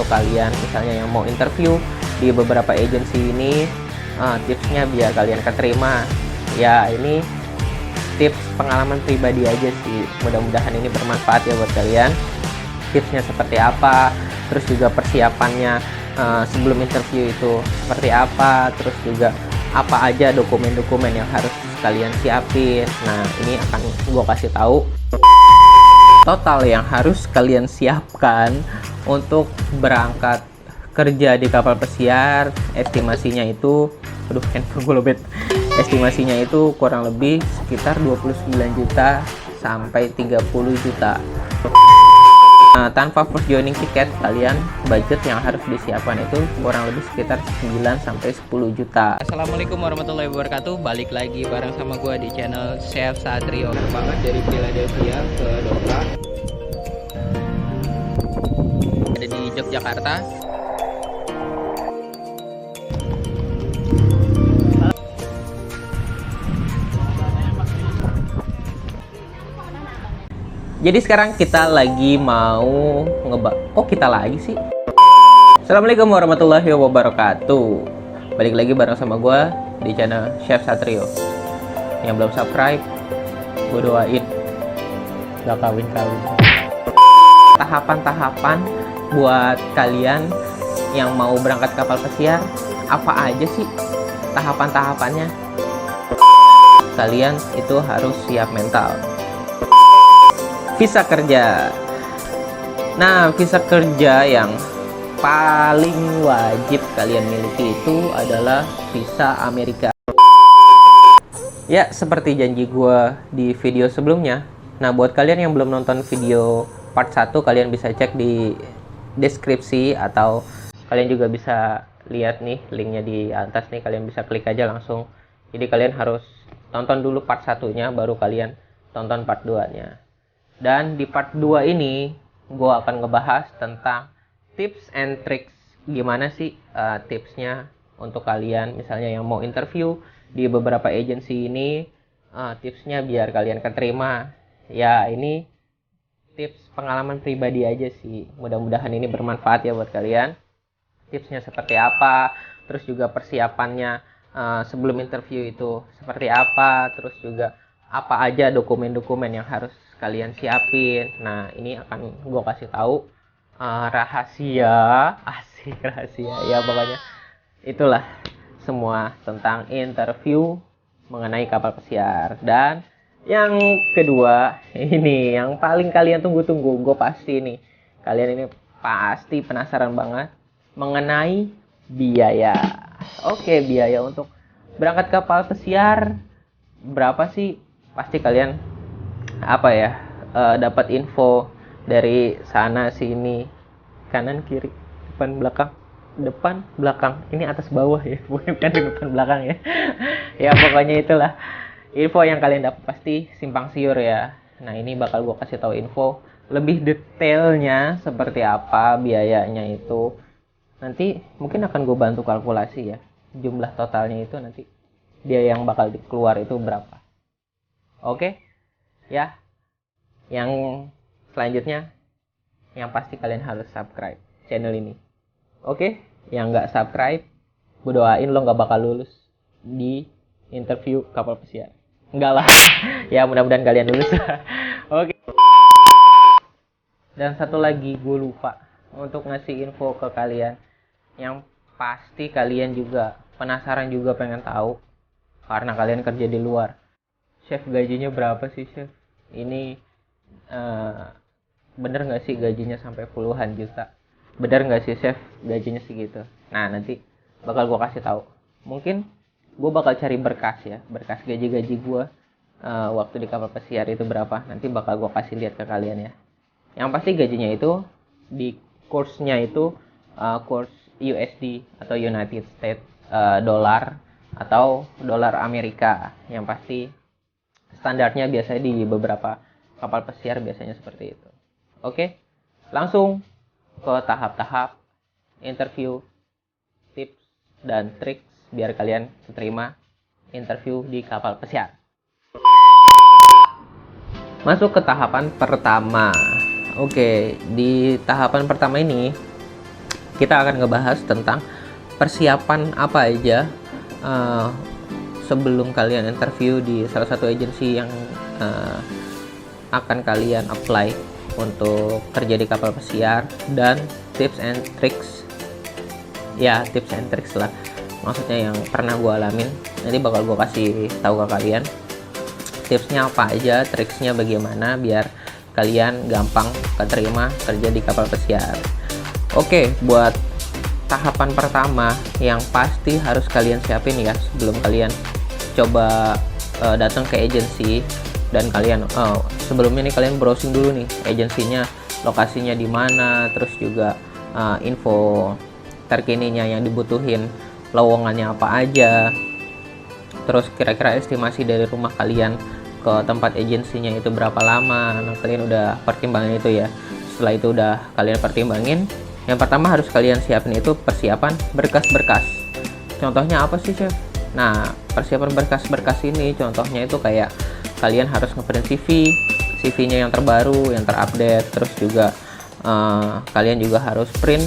untuk kalian misalnya yang mau interview di beberapa agensi ini. Tipsnya biar kalian keterima ya, ini tips pengalaman pribadi aja sih, mudah-mudahan ini bermanfaat ya buat kalian. Tipsnya seperti apa, terus juga persiapannya sebelum interview itu seperti apa, terus juga apa aja dokumen-dokumen yang harus kalian siapin. Nah, ini akan gue kasih tahu total yang harus kalian siapkan untuk berangkat kerja di kapal pesiar. Estimasinya itu, aduh handphone gue lobet, estimasinya itu kurang lebih sekitar 29 juta sampai 30 juta. Nah, tanpa first joining tiket, kalian budget yang harus disiapkan itu kurang lebih sekitar 9 sampai 10 juta. Assalamualaikum warahmatullahi wabarakatuh. Balik lagi bareng sama gue di channel Chef Satrio. Banget dari Philadelphia ke Doha. Ada di Yogyakarta. Jadi sekarang kita lagi mau kok kita lagi sih? Assalamualaikum warahmatullahi wabarakatuh. Balik lagi bareng sama gue di channel Chef Satrio. Yang belum subscribe, gue doain gak kawin-kawin. Tahapan-tahapan buat kalian yang mau berangkat kapal pesiar, apa aja sih tahapan-tahapannya? Kalian itu harus siap mental. Visa kerja. Nah, visa kerja yang paling wajib kalian miliki itu adalah visa Amerika. Ya, seperti janji gue di video sebelumnya. Nah, buat kalian yang belum nonton video part 1, kalian bisa cek di deskripsi, atau kalian juga bisa lihat nih linknya di atas nih, kalian bisa klik aja langsung. Jadi kalian harus tonton dulu part 1-nya, baru kalian tonton part 2-nya. Dan di part 2 ini gue akan ngebahas tentang tips and tricks. Gimana sih tipsnya untuk kalian misalnya yang mau interview di beberapa agensi ini. Tipsnya biar kalian keterima. Ya, ini tips pengalaman pribadi aja sih, mudah-mudahan ini bermanfaat ya buat kalian. Tipsnya seperti apa, terus juga persiapannya sebelum interview itu seperti apa, terus juga apa aja dokumen-dokumen yang harus kalian siapin. Nah, ini akan gue kasih tahu rahasia, asik rahasia ya, pokoknya itulah semua tentang interview mengenai kapal pesiar. Dan yang kedua, ini yang paling kalian tunggu-tunggu, gue pasti nih kalian ini pasti penasaran banget mengenai biaya. Oke, biaya untuk berangkat kapal pesiar berapa sih? Pasti kalian dapat info dari sana sini, kanan kiri, depan belakang, ini atas bawah ya, bukan depan belakang ya. Ya, pokoknya itulah info yang kalian dapat, pasti simpang siur ya. Nah, ini bakal gue kasih tahu info lebih detailnya seperti apa biayanya itu. Nanti mungkin akan gue bantu kalkulasi ya, jumlah totalnya itu nanti biaya yang bakal keluar itu berapa. Oke ya. Yang selanjutnya, yang pasti kalian harus subscribe channel ini. Oke, yang nggak subscribe, gue doain lo nggak bakal lulus di interview kapal pesiar. Enggak lah. Ya, mudah-mudahan kalian lulus. Oke. Dan satu lagi, gue lupa untuk ngasih info ke kalian yang pasti kalian juga penasaran, juga pengen tahu karena kalian kerja di luar. Chef, gajinya berapa sih, Chef? Ini bener nggak sih gajinya sampai puluhan juta? Bener nggak sih, Chef, gajinya segitu? Nah, nanti bakal gue kasih tahu. Mungkin gue bakal cari berkas ya, berkas gaji-gaji gue waktu di kapal pesiar itu berapa. Nanti bakal gue kasih lihat ke kalian ya. Yang pasti gajinya itu di kursnya itu kurs USD atau United States dollar atau dolar Amerika. Yang pasti standarnya biasanya di beberapa kapal pesiar biasanya seperti itu. Oke, langsung ke tahap-tahap interview, tips dan trik biar kalian terima interview di kapal pesiar. Masuk ke tahapan pertama. Oke, di tahapan pertama ini kita akan ngebahas tentang persiapan apa aja sebelum kalian interview di salah satu agensi yang akan kalian apply untuk kerja di kapal pesiar, dan tips and tricks lah, maksudnya yang pernah gue alamin. Nanti bakal gue kasih tahu ke kalian tipsnya apa aja, triksnya bagaimana biar kalian gampang keterima kerja di kapal pesiar. Oke, buat tahapan pertama yang pasti harus kalian siapin ya sebelum kalian coba datang ke agensi, dan kalian sebelumnya nih kalian browsing dulu nih agensinya, lokasinya di mana, terus juga info terkininya yang dibutuhin, lowongannya apa aja, terus kira-kira estimasi dari rumah kalian ke tempat agensinya itu berapa lama. Nah, kalian udah pertimbangin itu ya. Setelah itu udah kalian pertimbangin, yang pertama harus kalian siapin itu persiapan berkas-berkas. Contohnya apa sih, Chef? Nah, persiapan berkas-berkas ini contohnya itu kayak kalian harus ngeprint CV-nya yang terbaru, yang terupdate, terus juga kalian juga harus print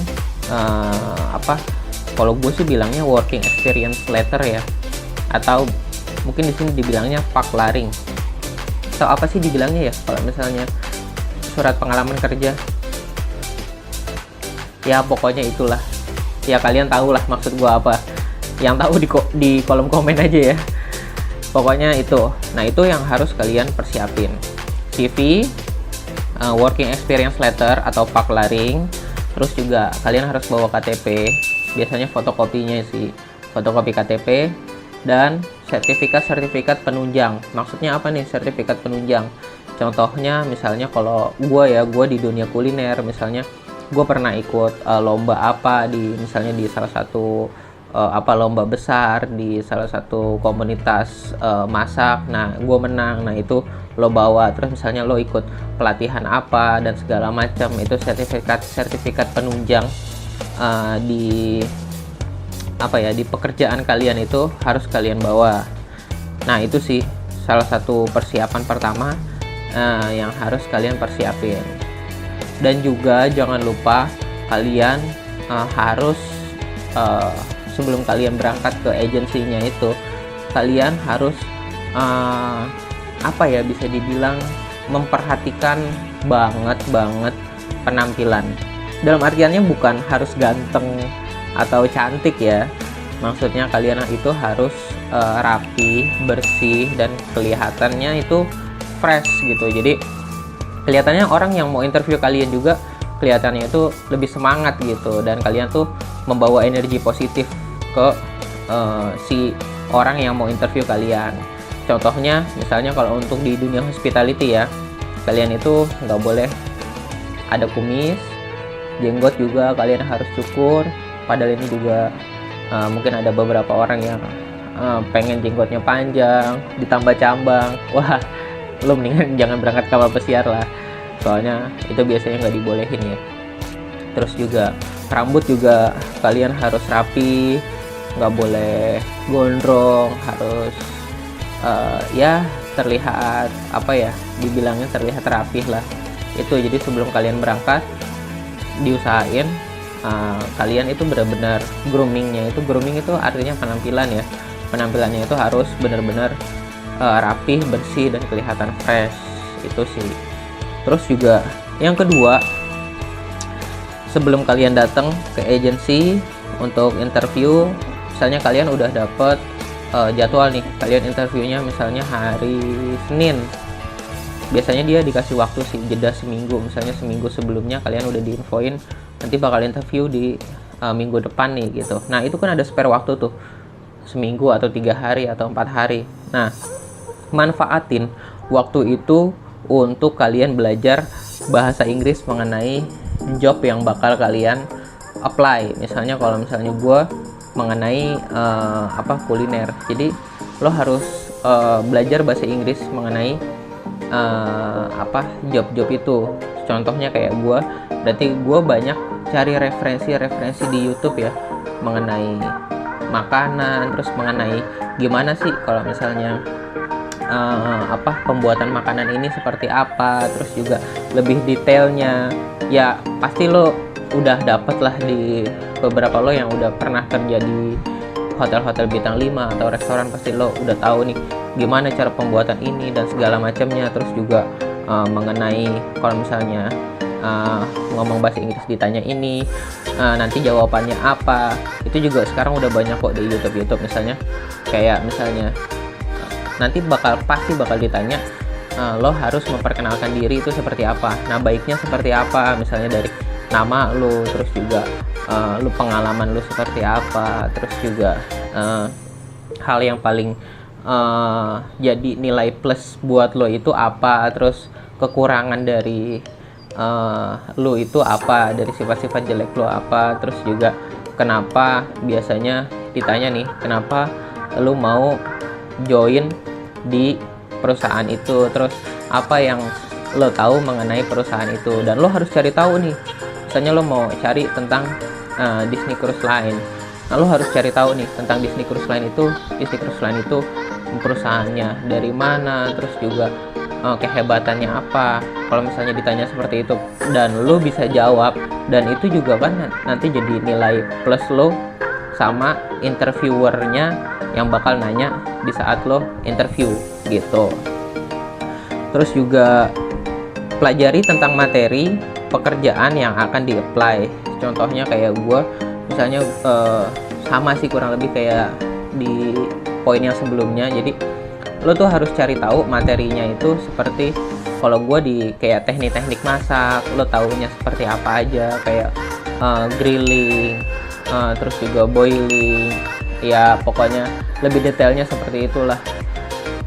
kalau gue sih bilangnya working experience letter ya, atau mungkin di sini dibilangnya paklaring, atau apa sih dibilangnya ya kalau misalnya surat pengalaman kerja ya, pokoknya itulah ya, kalian tahu lah maksud gue apa. Yang tahu di kolom komen aja ya, pokoknya itu. Nah, itu yang harus kalian persiapin: CV, working experience letter atau paklaring, terus juga kalian harus bawa KTP, biasanya fotokopinya sih, fotokopi KTP, dan sertifikat penunjang. Maksudnya apa nih sertifikat penunjang? Contohnya misalnya kalau gue di dunia kuliner, misalnya gue pernah ikut lomba apa misalnya di salah satu lomba besar di salah satu komunitas masak. Nah, gue menang. Nah, itu lo bawa. Terus misalnya lo ikut pelatihan apa dan segala macam, itu sertifikat penunjang di pekerjaan kalian itu harus kalian bawa. Nah, itu sih salah satu persiapan pertama yang harus kalian persiapin. Dan juga jangan lupa kalian harus sebelum kalian berangkat ke agensinya itu, kalian harus bisa dibilang memperhatikan banget penampilan. Dalam artiannya bukan harus ganteng atau cantik ya, maksudnya kalian itu harus rapi, bersih, dan kelihatannya itu fresh gitu. Jadi kelihatannya orang yang mau interview kalian juga kelihatannya itu lebih semangat gitu, dan kalian tuh membawa energi positif ke si orang yang mau interview kalian. Contohnya misalnya kalau untuk di dunia hospitality ya, kalian itu nggak boleh ada kumis, jenggot juga kalian harus cukur. Padahal ini juga mungkin ada beberapa orang yang pengen jenggotnya panjang ditambah cambang. Wah, lo mendingan jangan berangkat kapal pesiar lah, soalnya itu biasanya nggak dibolehin ya. Terus juga rambut juga kalian harus rapi, nggak boleh gondrong, harus terlihat dibilangnya terlihat rapih lah itu. Jadi sebelum kalian berangkat diusahain kalian itu benar-benar grooming itu artinya penampilan ya, penampilannya itu harus benar-benar rapih, bersih, dan kelihatan fresh, itu sih. Terus juga yang kedua, sebelum kalian datang ke agensi untuk interview, misalnya kalian udah dapet jadwal nih, kalian interviewnya misalnya hari Senin, biasanya dia dikasih waktu sih jeda seminggu, misalnya seminggu sebelumnya kalian udah diinfoin nanti bakal interview di minggu depan nih gitu. Nah, itu kan ada spare waktu tuh seminggu atau 3 hari atau 4 hari. Nah, manfaatin waktu itu untuk kalian belajar bahasa Inggris mengenai job yang bakal kalian apply. Misalnya kalau misalnya gue mengenai kuliner, jadi lo harus belajar bahasa Inggris mengenai job-job itu. Contohnya kayak gue, berarti gue banyak cari referensi di YouTube ya mengenai makanan, terus mengenai gimana sih kalau misalnya pembuatan makanan ini seperti apa, terus juga lebih detailnya. Ya pasti lo udah dapet lah di beberapa lo yang udah pernah kerja di hotel-hotel bintang 5 atau restoran, pasti lo udah tahu nih gimana cara pembuatan ini dan segala macamnya. Terus juga mengenai kalau misalnya ngomong bahasa Inggris ditanya ini, nanti jawabannya apa, itu juga sekarang udah banyak kok di YouTube misalnya. Kayak misalnya nanti pasti bakal ditanya, lo harus memperkenalkan diri itu seperti apa. Nah, baiknya seperti apa, misalnya dari nama lo, terus juga lo pengalaman lo seperti apa, terus juga hal yang paling jadi nilai plus buat lo itu apa, terus kekurangan dari lo itu apa, dari sifat-sifat jelek lo apa, terus juga kenapa biasanya ditanya nih, kenapa lo mau join di perusahaan itu, terus apa yang lo tahu mengenai perusahaan itu. Dan lo harus cari tahu nih, misalnya lo mau cari tentang Disney Cruise Line, nah lo harus cari tahu nih tentang Disney Cruise Line itu perusahaannya dari mana, terus juga kehebatannya apa. Kalau misalnya ditanya seperti itu dan lo bisa jawab, dan itu juga kan nanti jadi nilai plus lo sama interviewernya yang bakal nanya di saat lo interview gitu. Terus juga pelajari tentang materi pekerjaan yang akan di-apply. Contohnya kayak gue misalnya sama sih kurang lebih kayak di poin yang sebelumnya. Jadi lo tuh harus cari tahu materinya itu seperti, kalau gue di kayak teknik-teknik masak, lo taunya seperti apa aja, kayak grilling, terus juga boiling, ya pokoknya lebih detailnya seperti itulah.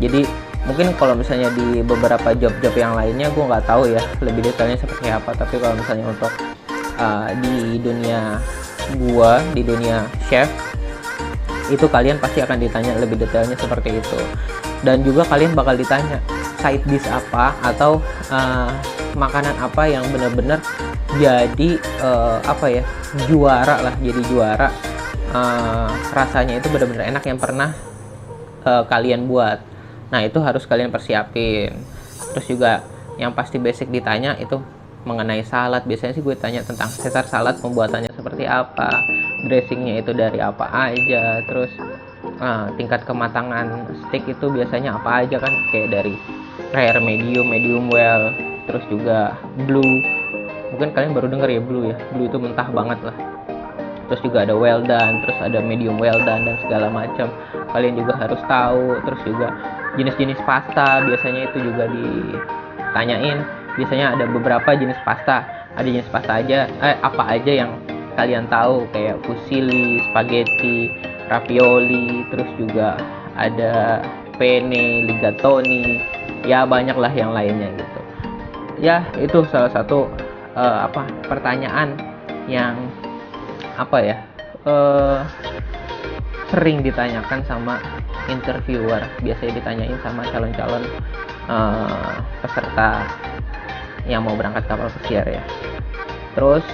Jadi mungkin kalau misalnya di beberapa job-job yang lainnya gue nggak tahu ya lebih detailnya seperti apa, tapi kalau misalnya untuk di dunia di dunia chef itu kalian pasti akan ditanya lebih detailnya seperti itu. Dan juga kalian bakal ditanya side dish apa atau makanan apa yang benar-benar jadi juara lah, jadi juara, rasanya itu benar-benar enak yang pernah kalian buat. Nah, itu harus kalian persiapin. Terus juga yang pasti basic ditanya itu mengenai salad. Biasanya sih gue tanya tentang Caesar salad, pembuatannya seperti apa, dressingnya itu dari apa aja, terus tingkat kematangan steak itu biasanya apa aja kan, kayak dari rare, medium well, terus juga blue. Mungkin kalian baru denger ya blue itu mentah banget lah. Terus juga ada well done, terus ada medium well done dan segala macam. Kalian juga harus tahu. Terus juga jenis-jenis pasta biasanya itu juga ditanyain. Biasanya ada beberapa jenis pasta. Ada jenis pasta aja apa aja yang kalian tahu, kayak fusilli, spaghetti, ravioli, terus juga ada penne, rigatoni, ya banyak lah yang lainnya gitu. Ya, itu salah satu pertanyaan yang sering ditanyakan sama interviewer. Biasanya ditanyain sama calon-calon peserta yang mau berangkat kapal pesiar ya. Terus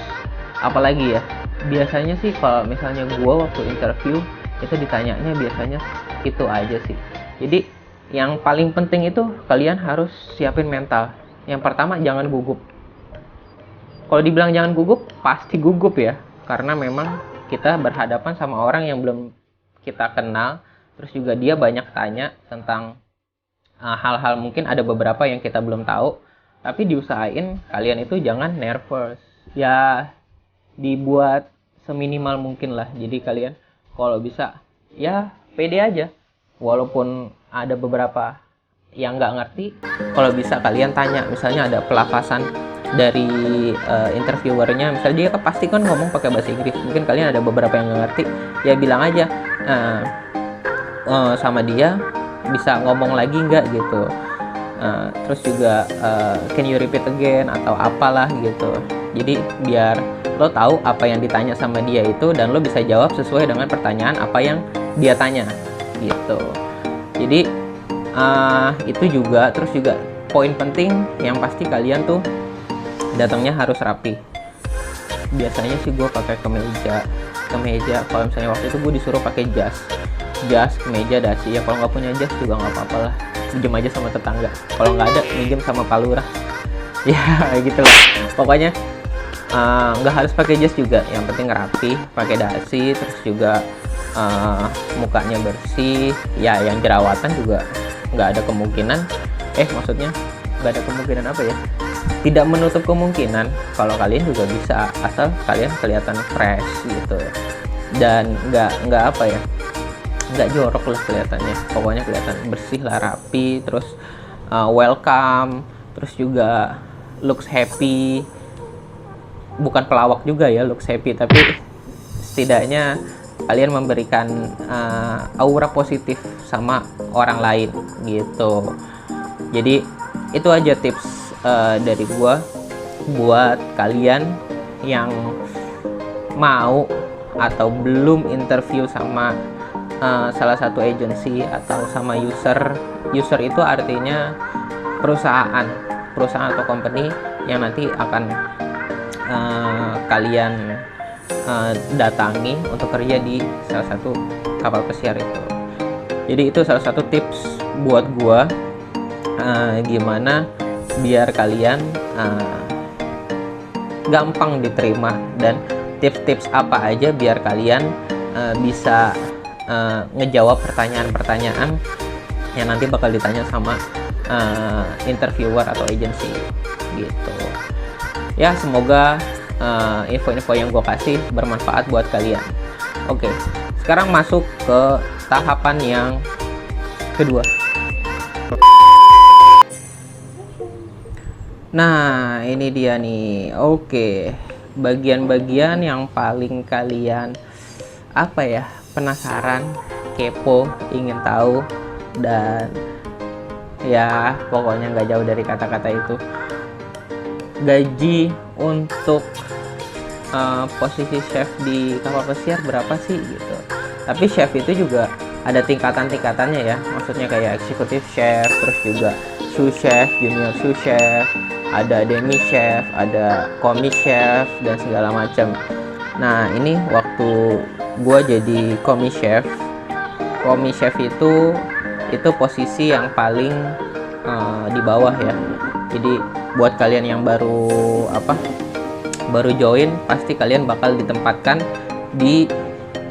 apalagi ya, biasanya sih kalau misalnya gue waktu interview itu ditanyanya biasanya itu aja sih. Jadi yang paling penting itu kalian harus siapin mental. Yang pertama, jangan gugup. Kalau dibilang jangan gugup, pasti gugup ya, karena memang kita berhadapan sama orang yang belum kita kenal. Terus juga dia banyak tanya tentang hal-hal, mungkin ada beberapa yang kita belum tahu, tapi diusahain kalian itu jangan nervous ya, dibuat seminimal mungkin lah. Jadi kalian kalau bisa ya pede aja, walaupun ada beberapa yang nggak ngerti, kalau bisa kalian tanya. Misalnya ada pelafasan dari interviewernya, misalnya dia pasti kan ngomong pakai bahasa Inggris, mungkin kalian ada beberapa yang nggak ngerti, ya bilang aja sama dia, bisa ngomong lagi nggak gitu. Terus juga can you repeat again atau apalah gitu. Jadi biar lo tahu apa yang ditanya sama dia itu, dan lo bisa jawab sesuai dengan pertanyaan apa yang dia tanya gitu. Jadi itu juga. Terus juga poin penting yang pasti, kalian tuh datangnya harus rapi. Biasanya sih gue pakai kemeja. Kalau misalnya waktu itu gue disuruh pakai jas, kemeja, dasi. Ya kalau nggak punya jas juga nggak apa-apa lah, pinjam aja sama tetangga. Kalau nggak ada, pinjam sama Pak Lurah. Ya gitu lah. Pokoknya nggak harus pakai jas juga, yang penting rapi, pakai dasi, terus juga mukanya bersih ya. Yang jerawatan juga nggak ada kemungkinan, maksudnya nggak ada kemungkinan apa ya, tidak menutup kemungkinan kalau kalian juga bisa, asal kalian kelihatan fresh gitu, dan nggak apa ya, nggak jorok lah kelihatannya, pokoknya kelihatan bersih lah, rapi, terus welcome, terus juga looks happy, bukan pelawak juga ya looks happy, tapi setidaknya kalian memberikan aura positif sama orang lain gitu. Jadi itu aja tips dari gua buat kalian yang mau atau belum interview sama salah satu agency atau sama user itu artinya perusahaan atau company yang nanti akan kalian datangi untuk kerja di salah satu kapal pesiar itu. Jadi itu salah satu tips buat gua gimana biar kalian gampang diterima, dan tips-tips apa aja biar kalian bisa ngejawab pertanyaan-pertanyaan yang nanti bakal ditanya sama interviewer atau agency gitu ya. Semoga info-info yang gue kasih bermanfaat buat kalian. Oke, sekarang masuk ke tahapan yang kedua. Nah, ini dia nih. Oke, bagian-bagian yang paling kalian penasaran, kepo, ingin tahu, dan ya pokoknya nggak jauh dari kata-kata itu. Gaji untuk posisi chef di kapal pesiar berapa sih gitu. Tapi chef itu juga ada tingkatan-tingkatannya ya, maksudnya kayak executive chef, terus juga sous chef, junior sous chef, ada demi chef, ada komi chef, dan segala macam. Nah, ini waktu gue jadi komi chef itu posisi yang paling di bawah ya. Jadi buat kalian yang baru join, pasti kalian bakal ditempatkan di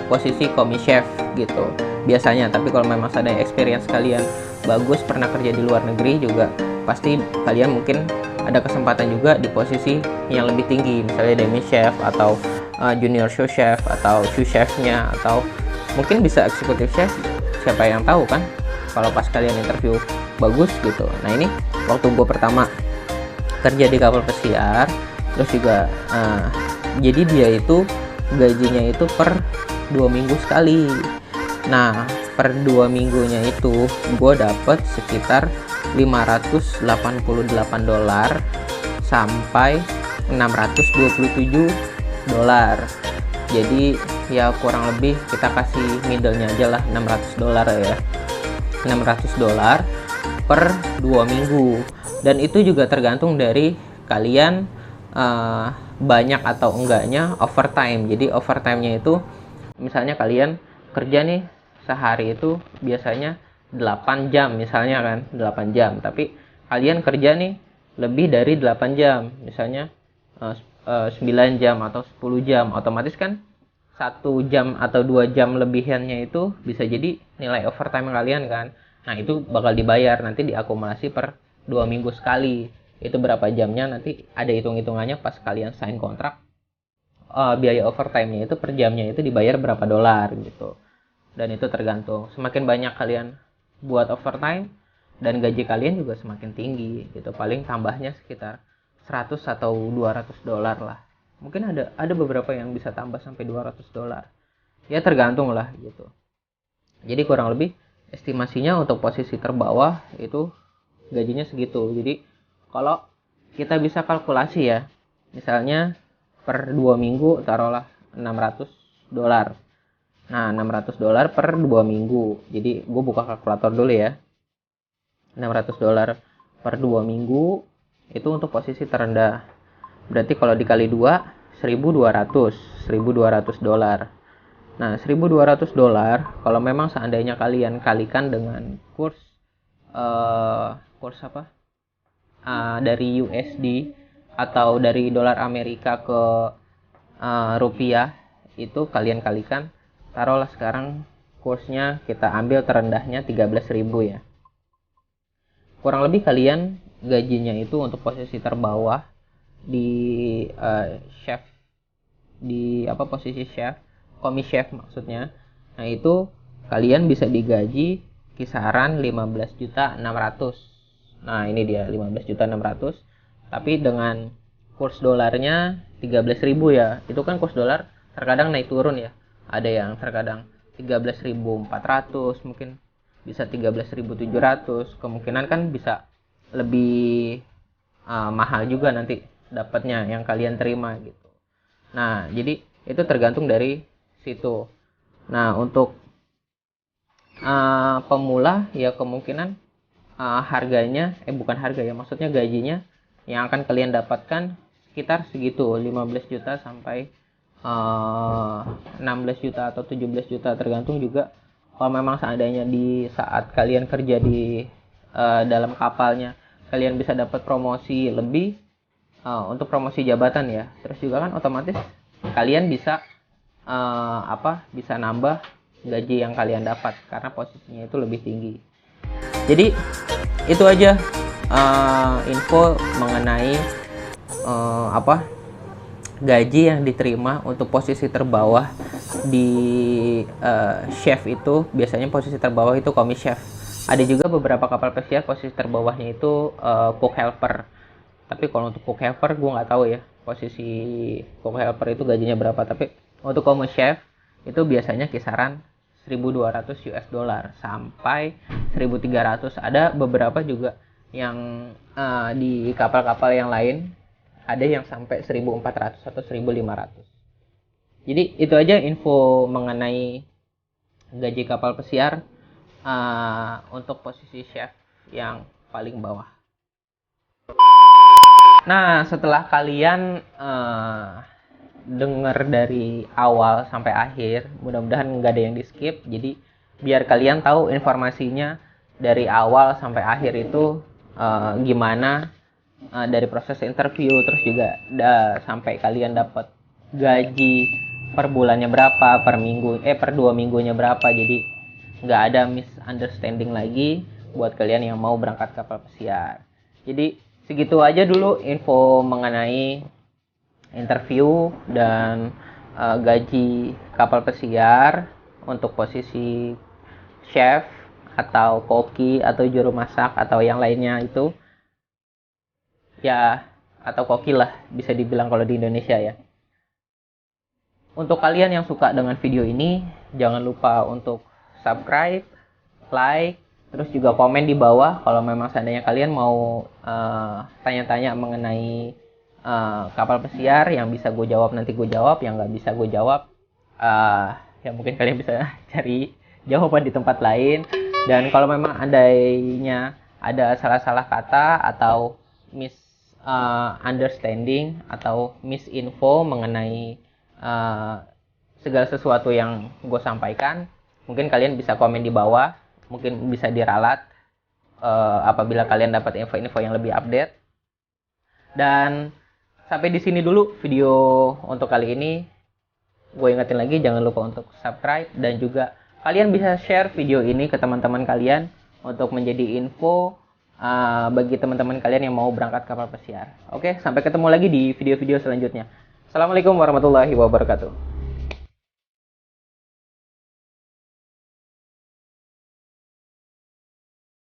posisi komi chef gitu biasanya. Tapi kalau memang ada experience kalian bagus, pernah kerja di luar negeri juga, pasti kalian mungkin ada kesempatan juga di posisi yang lebih tinggi, misalnya demi chef atau junior sous chef atau sous chefnya, atau mungkin bisa executive chef, siapa yang tahu kan kalau pas kalian interview bagus gitu. Nah, ini waktu gue pertama kerja di kapal pesiar, terus juga jadi dia itu gajinya itu per 2 minggu sekali. Nah, per 2 minggunya itu gue dapet sekitar $588 sampai $627. Jadi ya kurang lebih kita kasih middle-nya aja lah $600 ya. $600 per 2 minggu. Dan itu juga tergantung dari kalian banyak atau enggaknya overtime. Jadi overtime-nya itu misalnya kalian kerja nih sehari itu biasanya 8 jam misalnya kan, 8 jam, tapi kalian kerja nih lebih dari 8 jam, misalnya 9 jam atau 10 jam, otomatis kan 1 jam atau 2 jam lebihannya itu bisa jadi nilai overtime kalian kan. Nah, itu bakal dibayar nanti, diakumulasi per 2 minggu sekali. Itu berapa jamnya nanti ada hitung-hitungannya pas kalian sign kontrak. Biaya overtime-nya itu per jamnya itu dibayar berapa dolar gitu. Dan itu tergantung, semakin banyak kalian buat overtime dan gaji kalian juga semakin tinggi gitu. Paling tambahnya sekitar 100 atau $200 lah. Mungkin ada beberapa yang bisa tambah sampai $200. Ya tergantung lah gitu. Jadi kurang lebih estimasinya untuk posisi terbawah itu gajinya segitu. Jadi kalau kita bisa kalkulasi ya, misalnya per 2 minggu taruhlah $600. Nah, $600 per 2 minggu. Jadi gue buka kalkulator dulu ya. $600 per 2 minggu itu untuk posisi terendah. Berarti kalau dikali 2, $1.200. Nah, $1.200 kalau memang seandainya kalian kalikan dengan kurs dari USD atau dari dolar Amerika ke rupiah, itu kalian kalikan, taruhlah sekarang kursnya kita ambil terendahnya 13.000 ya. Kurang lebih kalian gajinya itu untuk posisi terbawah di chef, di posisi chef, komi chef maksudnya. Nah, itu kalian bisa digaji kisaran 15.600.000. Nah, ini dia 15.600.000, tapi dengan kurs dolarnya 13.000 ya. Itu kan kurs dolar terkadang naik turun ya. Ada yang terkadang 13.400, mungkin bisa 13.700. Kemungkinan kan bisa lebih mahal juga nanti dapatnya yang kalian terima gitu. Nah, jadi itu tergantung dari situ. Nah, untuk pemula ya kemungkinan harganya bukan harga ya, maksudnya gajinya yang akan kalian dapatkan sekitar segitu, 15 juta sampai 16 juta atau 17 juta, tergantung juga kalau memang seandainya di saat kalian kerja di dalam kapalnya kalian bisa dapat promosi lebih untuk promosi jabatan ya, terus juga kan otomatis kalian bisa bisa nambah gaji yang kalian dapat karena posisinya itu lebih tinggi. Jadi itu aja info mengenai gaji yang diterima untuk posisi terbawah di chef. Itu biasanya posisi terbawah itu komi chef. Ada juga beberapa kapal pesiar posisi terbawahnya itu cook helper. Tapi kalau untuk cook helper gue nggak tahu ya posisi cook helper itu gajinya berapa. Tapi untuk komi chef itu biasanya kisaran 1.200 US dollar sampai 1.300. Ada beberapa juga yang di kapal-kapal yang lain ada yang sampai 1.400 atau 1.500. Jadi itu aja info mengenai gaji kapal pesiar untuk posisi chef yang paling bawah. Nah, setelah kalian dengar dari awal sampai akhir, mudah-mudahan nggak ada yang di skip. Jadi biar kalian tahu informasinya dari awal sampai akhir itu gimana, dari proses interview, terus juga sampai kalian dapat gaji per bulannya berapa, per minggu per 2 minggunya berapa. Jadi nggak ada misunderstanding lagi buat kalian yang mau berangkat kapal pesiar. Jadi segitu aja dulu info mengenai interview dan gaji kapal pesiar untuk posisi chef atau koki atau juru masak atau yang lainnya itu ya, atau koki lah bisa dibilang kalau di Indonesia ya. Untuk kalian yang suka dengan video ini, jangan lupa untuk subscribe, like, terus juga komen di bawah kalau memang seandainya kalian mau tanya-tanya mengenai kapal pesiar. Yang bisa gue jawab nanti gue jawab, yang nggak bisa gue jawab ya mungkin kalian bisa cari jawaban di tempat lain. Dan kalau memang adanya ada salah-salah kata atau misunderstanding atau misinfo mengenai segala sesuatu yang gue sampaikan, mungkin kalian bisa komen di bawah, mungkin bisa diralat apabila kalian dapat info-info yang lebih update. Dan sampai di sini dulu video untuk kali ini. Gue ingetin lagi, jangan lupa untuk subscribe, dan juga kalian bisa share video ini ke teman-teman kalian untuk menjadi info bagi teman-teman kalian yang mau berangkat kapal pesiar. Oke, sampai ketemu lagi di video-video selanjutnya. Assalamualaikum warahmatullahi wabarakatuh.